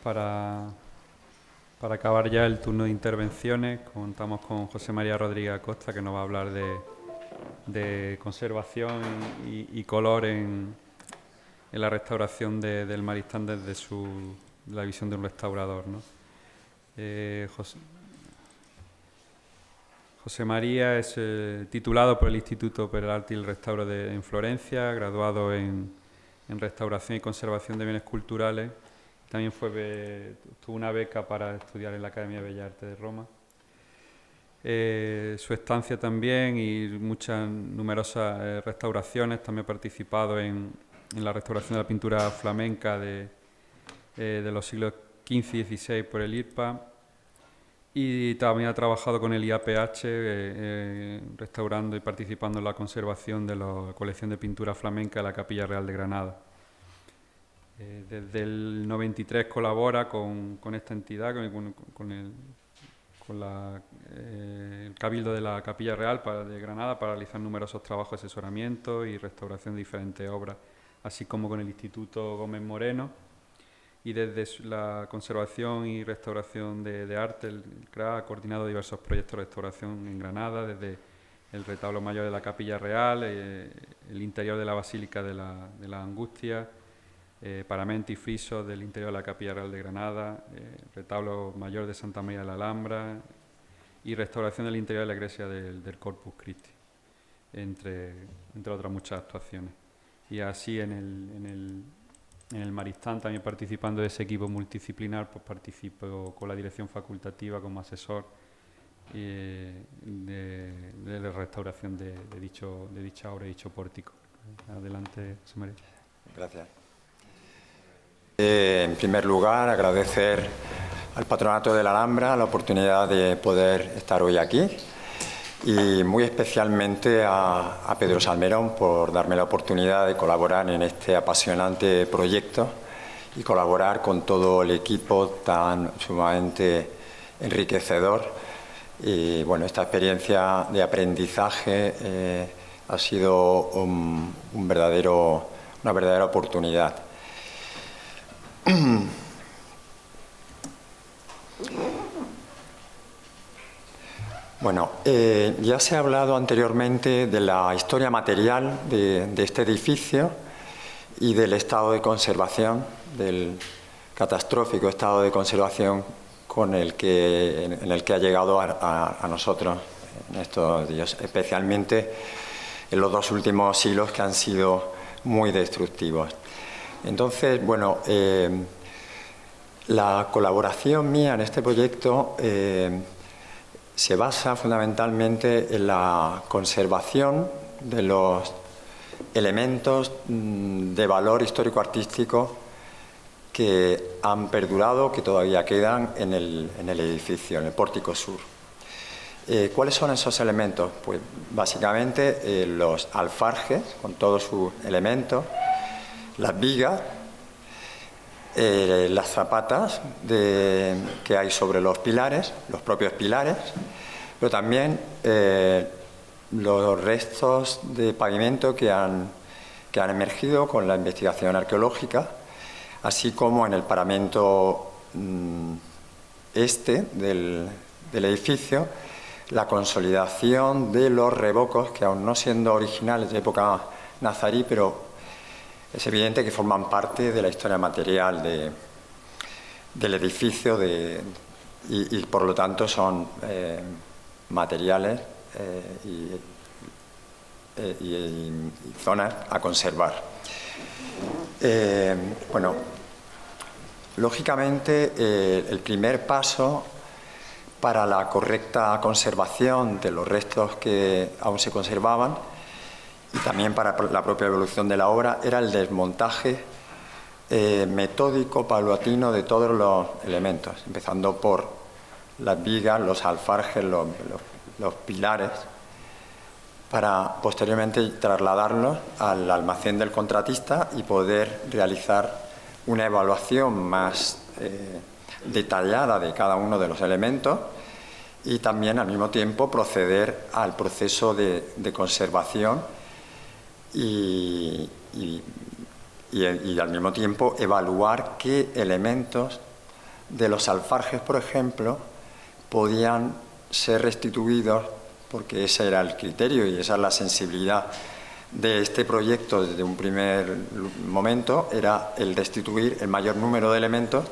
Para, para acabar ya el turno de intervenciones, contamos con José María Rodríguez Acosta, que nos va a hablar de conservación y color en la restauración del Maristán desde la visión de un restaurador, ¿no? José María es titulado por el Instituto per el Arte y el Restauro en Florencia, graduado en Restauración y Conservación de Bienes Culturales. También tuvo una beca para estudiar en la Academia de Bellas Artes de Roma. Su estancia también y muchas numerosas restauraciones. También ha participado en la restauración de la pintura flamenca de los siglos XV y XVI por el IRPA. Y también ha trabajado con el IAPH restaurando y participando en la conservación de la colección de pintura flamenca de la Capilla Real de Granada. Desde el 93 colabora con esta entidad, con el Cabildo de la Capilla Real de Granada, para realizar numerosos trabajos de asesoramiento y restauración de diferentes obras, así como con el Instituto Gómez Moreno. Y desde la conservación y restauración de arte, el CRA ha coordinado diversos proyectos de restauración en Granada, desde el retablo mayor de la Capilla Real, el interior de la Basílica de la Angustia, paramento y friso del interior de la Capilla Real de Granada, retablo mayor de Santa María de la Alhambra y restauración del interior de la iglesia del Corpus Christi, entre otras muchas actuaciones. Y así en el Maristán, también participando de ese equipo multidisciplinar, pues participo con la dirección facultativa como asesor de la restauración de dicha obra y dicho pórtico. Adelante, José María. Gracias. En primer lugar, agradecer al Patronato de la Alhambra la oportunidad de poder estar hoy aquí y muy especialmente a Pedro Salmerón por darme la oportunidad de colaborar en este apasionante proyecto y colaborar con todo el equipo tan sumamente enriquecedor. Y bueno, esta experiencia de aprendizaje ha sido una verdadera oportunidad. Bueno, ya se ha hablado anteriormente de la historia material de este edificio y del estado de conservación, del catastrófico estado de conservación en el que ha llegado a nosotros en estos días, especialmente en los 2 últimos siglos, que han sido muy destructivos. Entonces, bueno, la colaboración mía en este proyecto se basa fundamentalmente en la conservación de los elementos de valor histórico-artístico que han perdurado, que todavía quedan en el edificio, en el pórtico sur. ¿Cuáles son esos elementos? Pues básicamente los alfarjes, con todos sus elementos, las vigas, las zapatas que hay sobre los pilares, los propios pilares, pero también los restos de pavimento que han emergido con la investigación arqueológica, así como en el paramento del edificio, la consolidación de los revocos, que aun no siendo originales de época nazarí, pero es evidente que forman parte de la historia material del edificio y por lo tanto son materiales y zonas a conservar. Bueno, lógicamente el primer paso para la correcta conservación de los restos que aún se conservaban y también para la propia evolución de la obra era el desmontaje metódico, paulatino de todos los elementos, empezando por las vigas, los alfarjes, los pilares, para posteriormente trasladarlos al almacén del contratista y poder realizar una evaluación más detallada de cada uno de los elementos y también al mismo tiempo proceder al proceso de conservación y al mismo tiempo evaluar qué elementos de los alfarjes, por ejemplo, podían ser restituidos, porque ese era el criterio y esa es la sensibilidad de este proyecto desde un primer momento, era el restituir el mayor número de elementos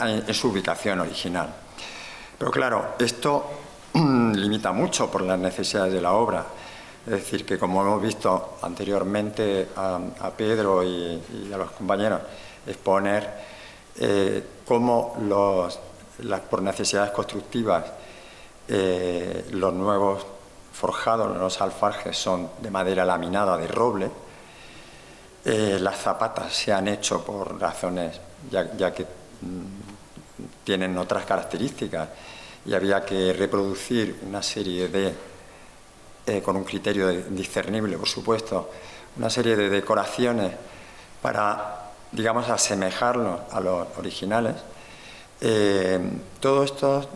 en su ubicación original. Pero claro, esto limita mucho por las necesidades de la obra. Es decir, que como hemos visto anteriormente a Pedro y a los compañeros exponer cómo por necesidades constructivas los nuevos forjados, los alfarjes son de madera laminada de roble. Las zapatas se han hecho por razones, ya que tienen otras características y había que reproducir una serie con un criterio discernible, por supuesto, una serie de decoraciones para, digamos, asemejarlos a los originales. Todo esto,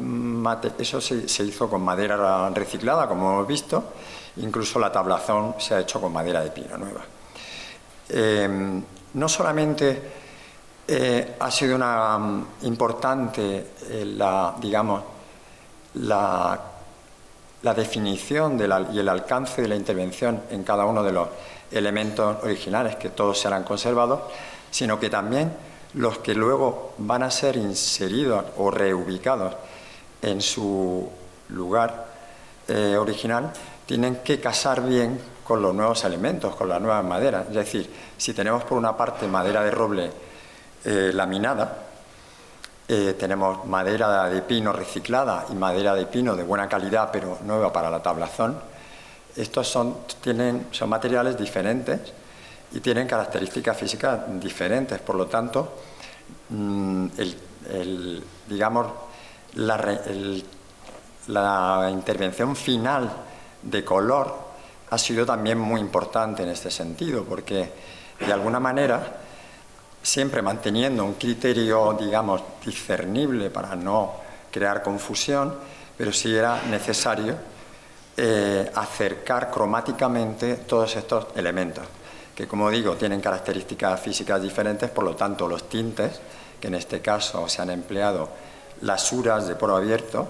eso se hizo con madera reciclada, como hemos visto, incluso la tablazón se ha hecho con madera de pino nueva. No solamente ha sido una importante la definición y el alcance de la intervención en cada uno de los elementos originales, que todos serán conservados, sino que también los que luego van a ser inseridos o reubicados en su lugar original tienen que casar bien con los nuevos elementos, con las nuevas maderas. Es decir, si tenemos por una parte madera de roble laminada, tenemos madera de pino reciclada y madera de pino de buena calidad pero nueva para la tablazón. Estos son materiales diferentes y tienen características físicas diferentes. Por lo tanto, la intervención final de color ha sido también muy importante en este sentido, porque de alguna manera, siempre manteniendo un criterio, digamos, discernible para no crear confusión, pero sí era necesario acercar cromáticamente todos estos elementos, que, como digo, tienen características físicas diferentes. Por lo tanto, los tintes, que en este caso se han empleado lasuras de poro abierto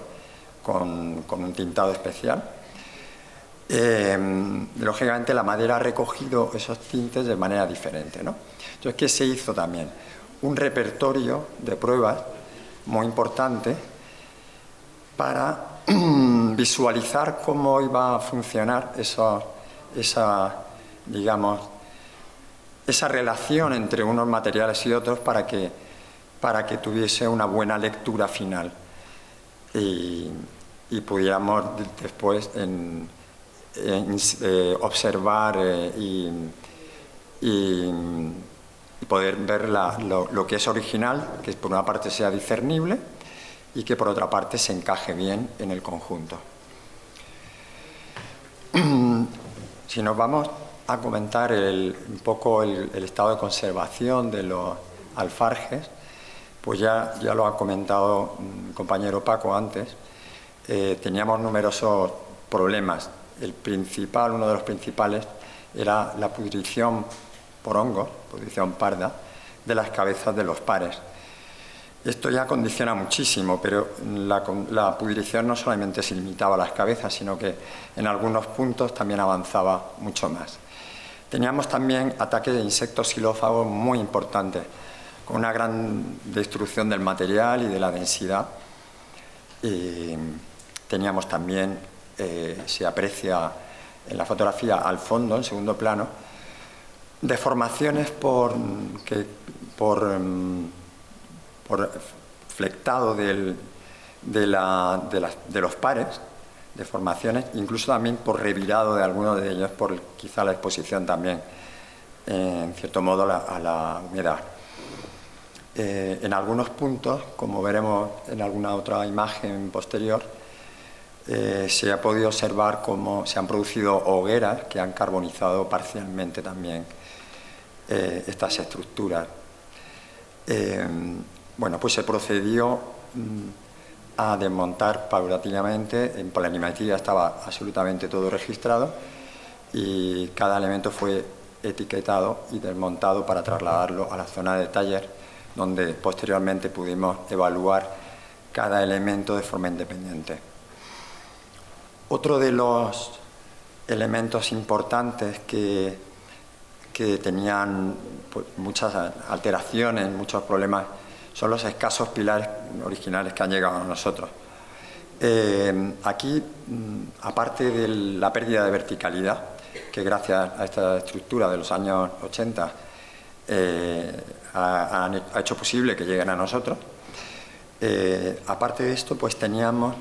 con un tintado especial. Lógicamente, la madera ha recogido esos tintes de manera diferente, ¿no? Entonces, ¿qué se hizo también? Un repertorio de pruebas muy importante para visualizar cómo iba a funcionar esa relación entre unos materiales y otros para que tuviese una buena lectura final y pudiéramos después observar y poder ver lo que es original, que por una parte sea discernible y que por otra parte se encaje bien en el conjunto. Si nos vamos a comentar un poco el estado de conservación de los alfarjes, pues ya lo ha comentado mi compañero Paco antes. Teníamos numerosos problemas. Uno de los principales era la pudrición por hongos, pudrición parda, de las cabezas de los pares. Esto ya condiciona muchísimo, pero la pudrición no solamente se limitaba a las cabezas, sino que en algunos puntos también avanzaba mucho más. Teníamos también ataques de insectos xilófagos muy importantes, con una gran destrucción del material y de la densidad. Teníamos también, se aprecia en la fotografía al fondo, en segundo plano, deformaciones por flectado de los pares, deformaciones, incluso también por revirado de algunos de ellos, por quizá la exposición también, en cierto modo, a la humedad. En algunos puntos, como veremos en alguna otra imagen posterior, se ha podido observar cómo se han producido hogueras que han carbonizado parcialmente también estas estructuras. Bueno, pues se procedió a desmontar paulatinamente. En planimetría estaba absolutamente todo registrado y cada elemento fue etiquetado y desmontado para trasladarlo a la zona de taller donde posteriormente pudimos evaluar cada elemento de forma independiente. Otro de los elementos importantes que tenían pues, muchas alteraciones, muchos problemas, son los escasos pilares originales que han llegado a nosotros. Aquí, aparte de la pérdida de verticalidad, que gracias a esta estructura de los años 80 ha hecho posible que lleguen a nosotros, aparte de esto, pues teníamos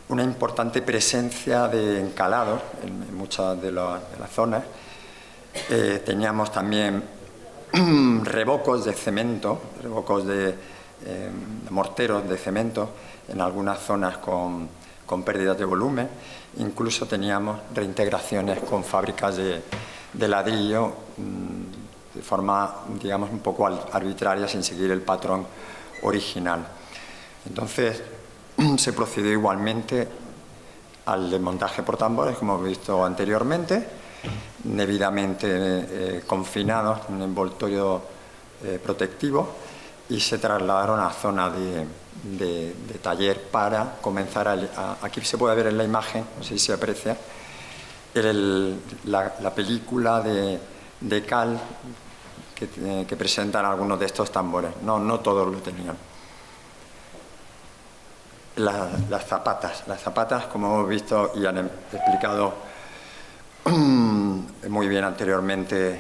una importante presencia de encalados en muchas de las zonas. Teníamos también revocos de cemento, revocos de morteros de cemento en algunas zonas con pérdidas de volumen. Incluso teníamos reintegraciones con fábricas de ladrillo de forma, digamos, un poco arbitraria, sin seguir el patrón original. Entonces, se procedió igualmente al desmontaje por tambores, como hemos visto anteriormente, debidamente confinados en un envoltorio protectivo, y se trasladaron a zona de taller para comenzar aquí se puede ver en la imagen, no sé si se aprecia, la película de cal que presentan algunos de estos tambores. No todos lo tenían. Las zapatas, como hemos visto y han explicado muy bien anteriormente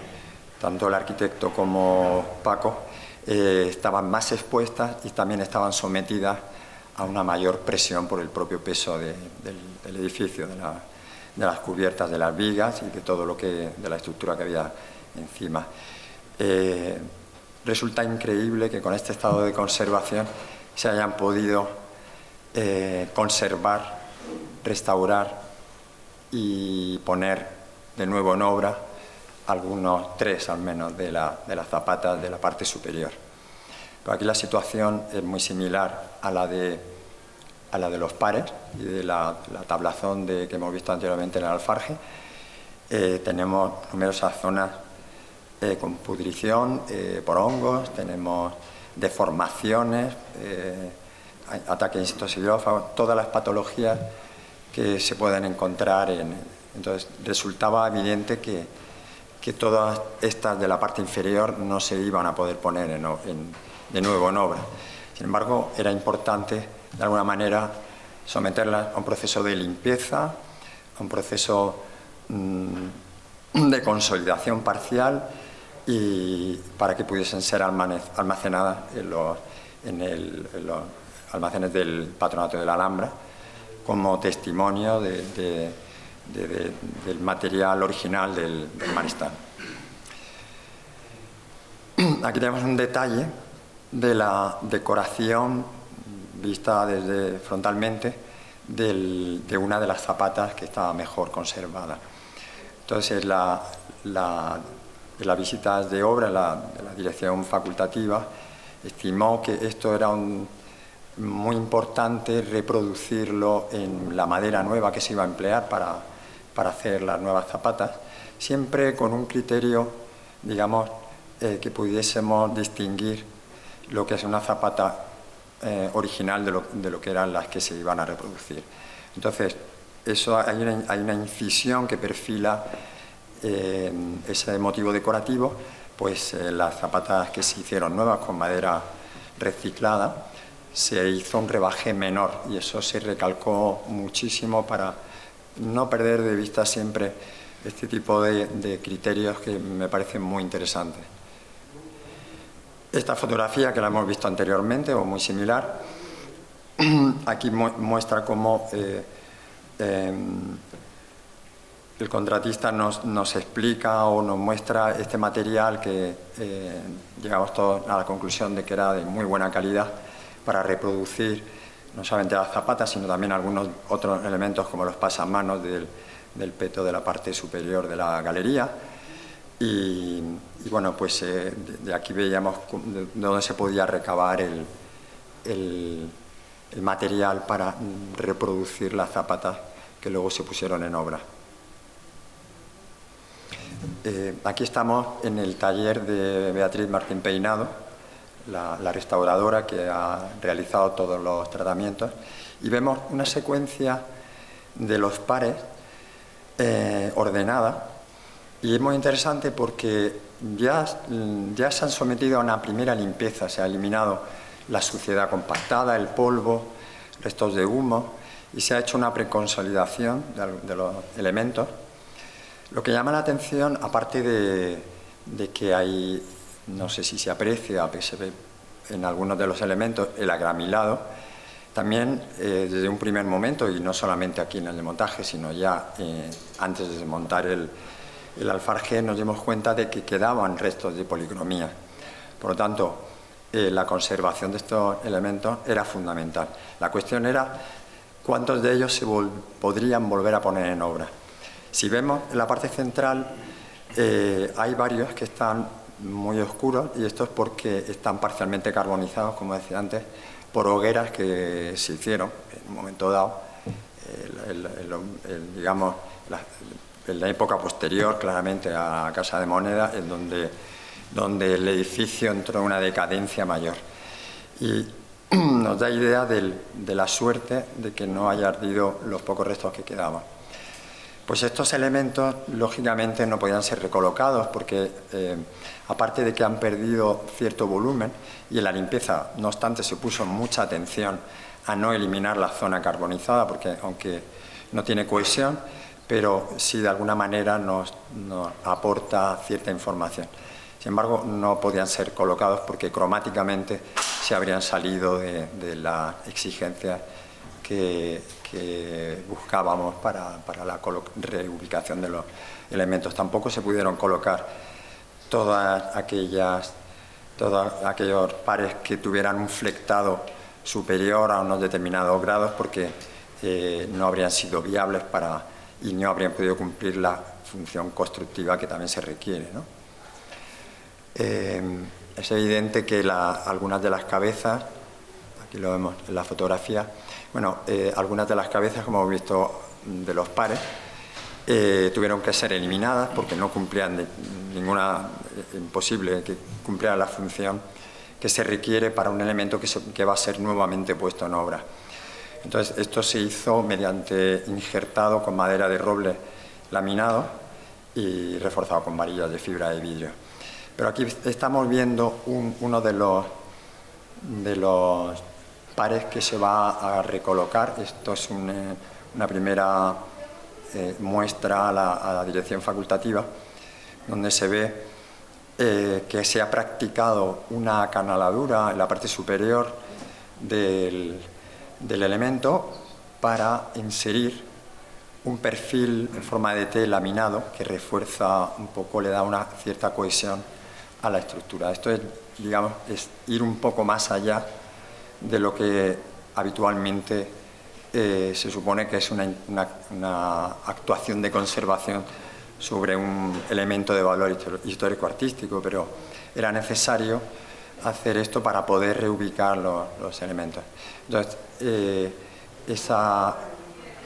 tanto el arquitecto como Paco, estaban más expuestas y también estaban sometidas a una mayor presión por el propio peso del edificio, de las cubiertas de las vigas y de la estructura que había encima. Resulta increíble que con este estado de conservación se hayan podido conservar, restaurar y poner de nuevo en obra algunos 3 al menos de las zapatas de la parte superior. Pero aquí la situación es muy similar a la de los pares y de la tablazón que hemos visto anteriormente en el alfarje. Tenemos numerosas zonas con pudrición por hongos, tenemos deformaciones, ataques de insectos xilófagos, todas las patologías que se pueden encontrar. Entonces resultaba evidente que todas estas de la parte inferior no se iban a poder poner de nuevo en obra. Sin embargo, era importante de alguna manera someterlas a un proceso de limpieza, a un proceso de consolidación parcial, y para que pudiesen ser almacenadas en los almacenes del Patronato de la Alhambra como testimonio del material original del Maristán. Aquí tenemos un detalle de la decoración vista desde frontalmente de una de las zapatas que estaba mejor conservada. Entonces, las visitas de obra de la dirección facultativa estimó que esto era muy importante reproducirlo en la madera nueva que se iba a emplear para hacer las nuevas zapatas, siempre con un criterio, digamos, que pudiésemos distinguir lo que es una zapata original de lo que eran las que se iban a reproducir. Entonces, hay una incisión que perfila ese motivo decorativo, pues las zapatas que se hicieron nuevas con madera reciclada, se hizo un rebaje menor, y eso se recalcó muchísimo para no perder de vista siempre este tipo de criterios que me parecen muy interesantes. Esta fotografía, que la hemos visto anteriormente o muy similar, aquí muestra cómo el contratista nos explica o nos muestra este material que llegamos todos a la conclusión de que era de muy buena calidad para reproducir no solamente las zapatas, sino también algunos otros elementos como los pasamanos del peto de la parte superior de la galería. Y bueno, pues de aquí veíamos de dónde se podía recabar el material para reproducir las zapatas que luego se pusieron en obra. Aquí estamos en el taller de Beatriz Martín Peinado, la restauradora que ha realizado todos los tratamientos, y vemos una secuencia de los pares ordenada, y es muy interesante porque ya se han sometido a una primera limpieza, se ha eliminado la suciedad compactada, el polvo, restos de humo, y se ha hecho una preconsolidación de los elementos. Lo que llama la atención, aparte de que hay, no sé si se aprecia, que se ve en algunos de los elementos, el agramilado, también desde un primer momento, y no solamente aquí en el desmontaje, sino ya antes de desmontar el alfarje, nos dimos cuenta de que quedaban restos de policromía. Por lo tanto, la conservación de estos elementos era fundamental. La cuestión era cuántos de ellos se podrían volver a poner en obra. Si vemos en la parte central, hay varios que están muy oscuros, y esto es porque están parcialmente carbonizados, como decía antes, por hogueras que se hicieron en un momento dado, digamos, en la época posterior, claramente, a la Casa de Moneda, en donde el edificio entró en una decadencia mayor. Y nos da idea de la suerte de que no haya ardido los pocos restos que quedaban. Pues estos elementos, lógicamente, no podían ser recolocados porque, aparte de que han perdido cierto volumen, y en la limpieza, no obstante, se puso mucha atención a no eliminar la zona carbonizada, porque aunque no tiene cohesión, pero sí de alguna manera nos aporta cierta información. Sin embargo, no podían ser colocados porque cromáticamente se habrían salido de la exigencia que buscábamos para la reubicación de los elementos. Tampoco se pudieron colocar todos aquellos pares que tuvieran un flectado superior a unos determinados grados, porque no habrían sido viables y no habrían podido cumplir la función constructiva que también se requiere, ¿no? Es evidente que algunas de las cabezas, aquí lo vemos en la fotografía, algunas de las cabezas, como hemos visto, de los pares, tuvieron que ser eliminadas porque no cumplían imposible que cumplieran la función que se requiere para un elemento que va a ser nuevamente puesto en obra. Entonces, esto se hizo mediante injertado con madera de roble laminado y reforzado con varillas de fibra de vidrio. Pero aquí estamos viendo uno de los pares que se va a recolocar. Esto es una primera muestra a la dirección facultativa, donde se ve que se ha practicado una acanaladura en la parte superior del elemento para inserir un perfil en forma de T laminado que refuerza un poco, le da una cierta cohesión a la estructura. Esto es, digamos, es ir un poco más allá de lo que habitualmente se supone que es una actuación de conservación sobre un elemento de valor histórico-artístico, pero era necesario hacer esto para poder reubicar los elementos. Entonces,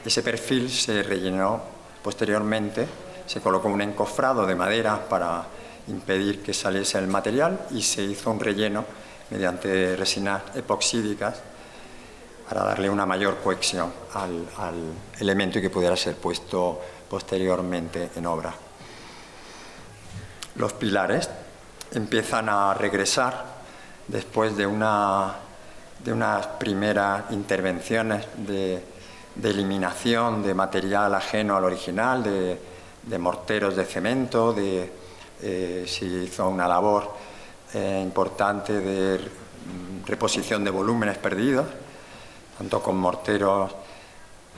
ese perfil se rellenó posteriormente, se colocó un encofrado de madera para impedir que saliese el material y se hizo un relleno mediante resinas epoxídicas para darle una mayor cohesión al elemento y que pudiera ser puesto posteriormente en obra. Los pilares empiezan a regresar después de unas primeras intervenciones de eliminación de material ajeno al original, de morteros de cemento, se hizo una labor importante de reposición de volúmenes perdidos, tanto con morteros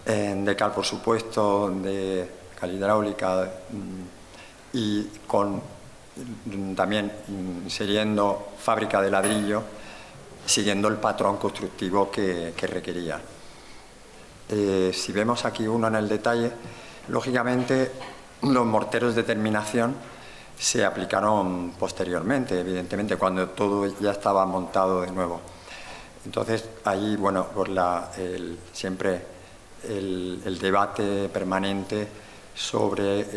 de cal, por supuesto, de cal hidráulica, y también inseriendo fábrica de ladrillo, siguiendo el patrón constructivo que requería. Si vemos aquí uno en el detalle, lógicamente los morteros de terminación se aplicaron posteriormente, evidentemente, cuando todo ya estaba montado de nuevo. Entonces, ahí, bueno, por siempre el debate permanente sobre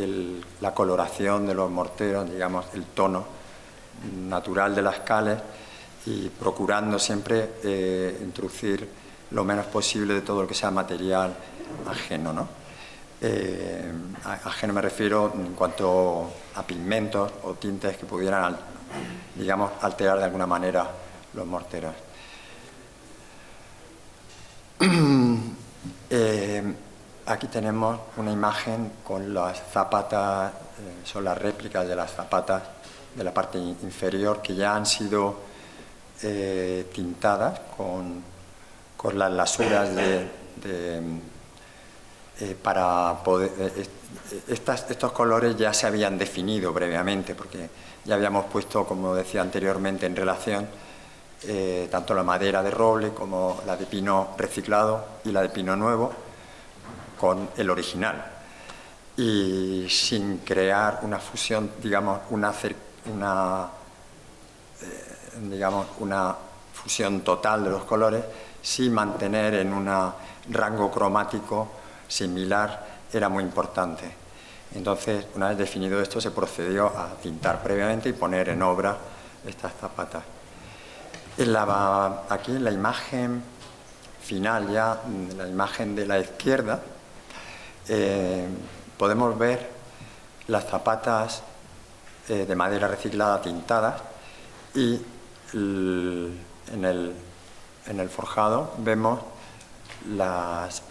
la coloración de los morteros, digamos, el tono natural de las cales y procurando siempre introducir lo menos posible de todo lo que sea material ajeno, ¿no? Ajeno me refiero en cuanto a pigmentos o tintes que pudieran, digamos, alterar de alguna manera los morteros. Aquí tenemos una imagen con las zapatas, son las réplicas de las zapatas de la parte inferior que ya han sido tintadas con las lasuras para poder... estos colores ya se habían definido previamente, porque ya habíamos puesto, como decía anteriormente, en relación tanto la madera de roble como la de pino reciclado y la de pino nuevo con el original. Y sin crear una fusión, digamos, una fusión total de los colores, sí mantener en un rango cromático similar era muy importante. Entonces, una vez definido esto, se procedió a tintar previamente y poner en obra estas zapatas. Aquí en la imagen final, ya la imagen de la izquierda, podemos ver las zapatas de madera reciclada tintadas y en el forjado vemos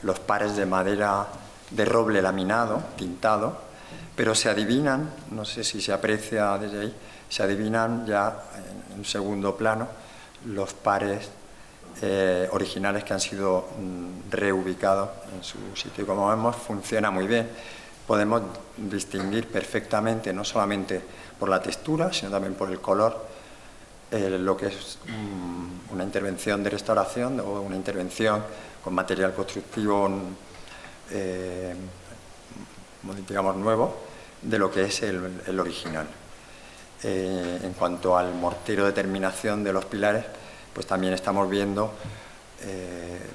los pares de madera de roble laminado, tintado, pero se adivinan, no sé si se aprecia desde ahí, se adivinan ya en segundo plano los pares originales que han sido reubicados en su sitio. Como vemos, funciona muy bien. Podemos distinguir perfectamente, no solamente por la textura, sino también por el color, lo que es una intervención de restauración o una intervención con material constructivo, digamos, nuevo, de lo que es el original. En cuanto al mortero de terminación de los pilares, pues también estamos viendo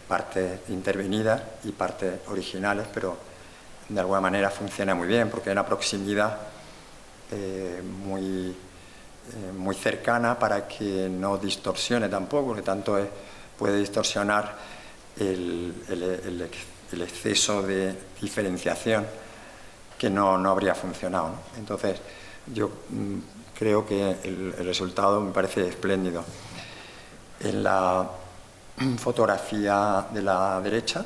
partes intervenidas y partes originales, pero de alguna manera funciona muy bien porque hay una proximidad muy cercana para que no distorsione tampoco, porque tanto puede distorsionar el exceso de diferenciación que no habría funcionado, ¿no? Entonces, yo creo que el resultado me parece espléndido. En la fotografía de la derecha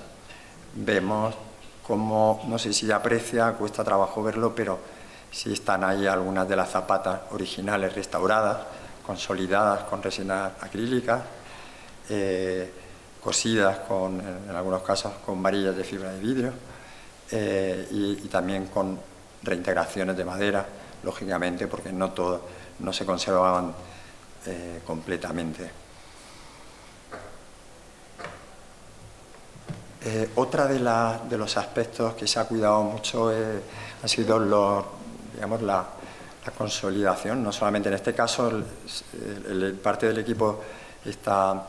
vemos cómo, no sé si aprecia, cuesta trabajo verlo, pero sí están ahí algunas de las zapatas originales restauradas, consolidadas con resina acrílica, cosidas en algunos casos con varillas de fibra de vidrio y también con reintegraciones de madera, lógicamente, porque no se conservaban completamente. Otra de los aspectos que se ha cuidado mucho ha sido la consolidación. No solamente en este caso, parte del equipo está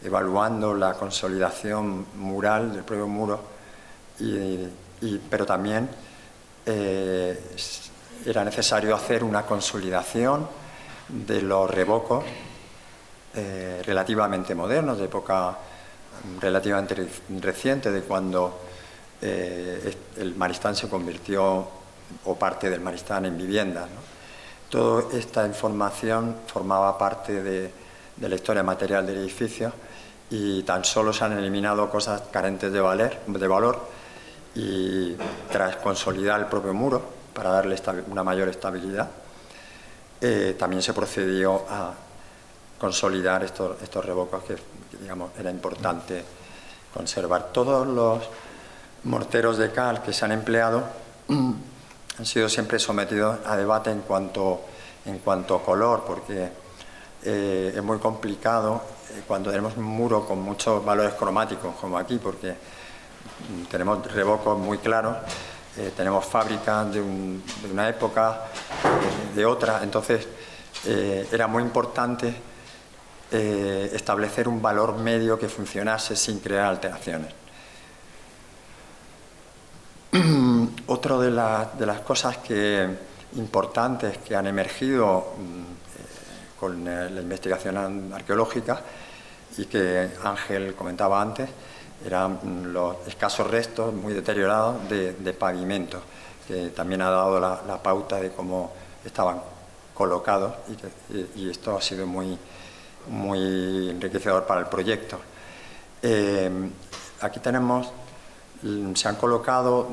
evaluando la consolidación mural del propio muro, pero también era necesario hacer una consolidación de los revocos relativamente modernos, de época relativamente reciente, de cuando el Maristán se convirtió, o parte del Maristán, en viviendas, ¿no? Toda esta información formaba parte de la historia material del edificio y tan solo se han eliminado cosas carentes de valor y tras consolidar el propio muro para darle una mayor estabilidad, también se procedió a consolidar estos revocos que, digamos, era importante conservar. Todos los morteros de cal que se han empleado han sido siempre sometidos a debate en cuanto a color, porque es muy complicado cuando tenemos un muro con muchos valores cromáticos, como aquí, porque tenemos revocos muy claros, tenemos fábricas de una época, de otra, entonces era muy importante establecer un valor medio que funcionase sin crear alteraciones. Otra de las cosas importantes que han emergido la investigación arqueológica, y que Ángel comentaba antes, eran los escasos restos muy deteriorados de pavimento, que también ha dado la pauta de cómo estaban colocados, y esto ha sido muy enriquecedor para el proyecto. Aquí se han colocado,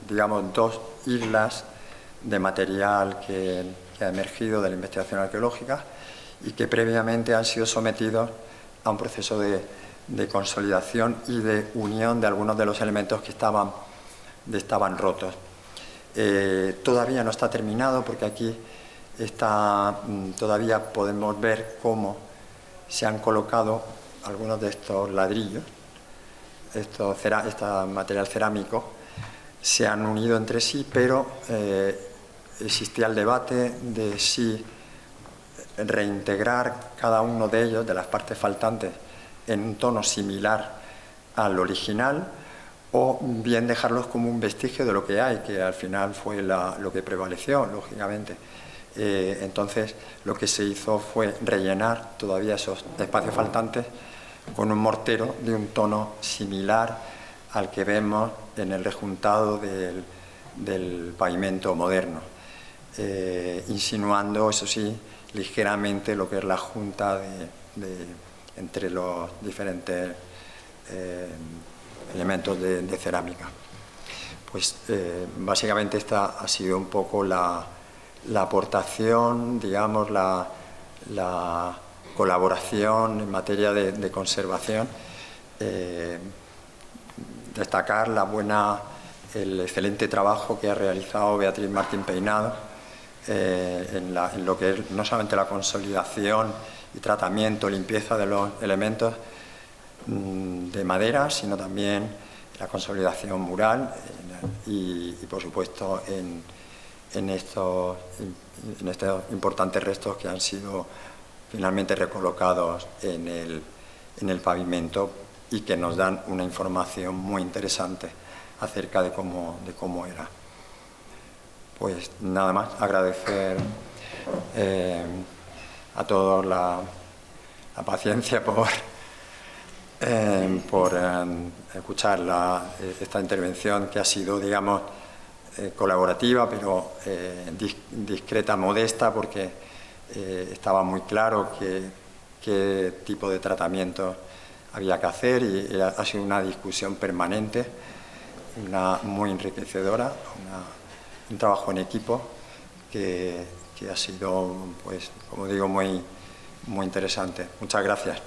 digamos, 2 islas de material que ha emergido de la investigación arqueológica y que previamente han sido sometidos a un proceso de consolidación y de unión de algunos de los elementos que estaban rotos. Todavía no está terminado, porque aquí todavía podemos ver cómo se han colocado algunos de estos ladrillos, este material cerámico, se han unido entre sí, pero existía el debate de si reintegrar cada uno de ellos, de las partes faltantes, en un tono similar al original, o bien dejarlos como un vestigio de lo que hay, que al final fue lo que prevaleció, lógicamente. Entonces, lo que se hizo fue rellenar todavía esos espacios faltantes con un mortero de un tono similar al que vemos en el rejuntado del pavimento moderno, insinuando, eso sí, ligeramente lo que es la junta entre los diferentes elementos de cerámica. Pues básicamente esta ha sido un poco la aportación, digamos, la colaboración en materia de conservación. Destacar el excelente trabajo que ha realizado Beatriz Martín Peinado en lo que es no solamente la consolidación y tratamiento, limpieza de los elementos de madera, sino también la consolidación mural y por supuesto en estos importantes restos que han sido finalmente recolocados en el pavimento, y que nos dan una información muy interesante acerca de cómo era. Pues nada más, agradecer a todos la paciencia por escuchar esta intervención, que ha sido, digamos, colaborativa, pero discreta, modesta, porque estaba muy claro qué tipo de tratamiento había que hacer, y ha sido una discusión permanente, muy enriquecedora, un trabajo en equipo que ha sido, pues, como digo, muy interesante. Muchas gracias.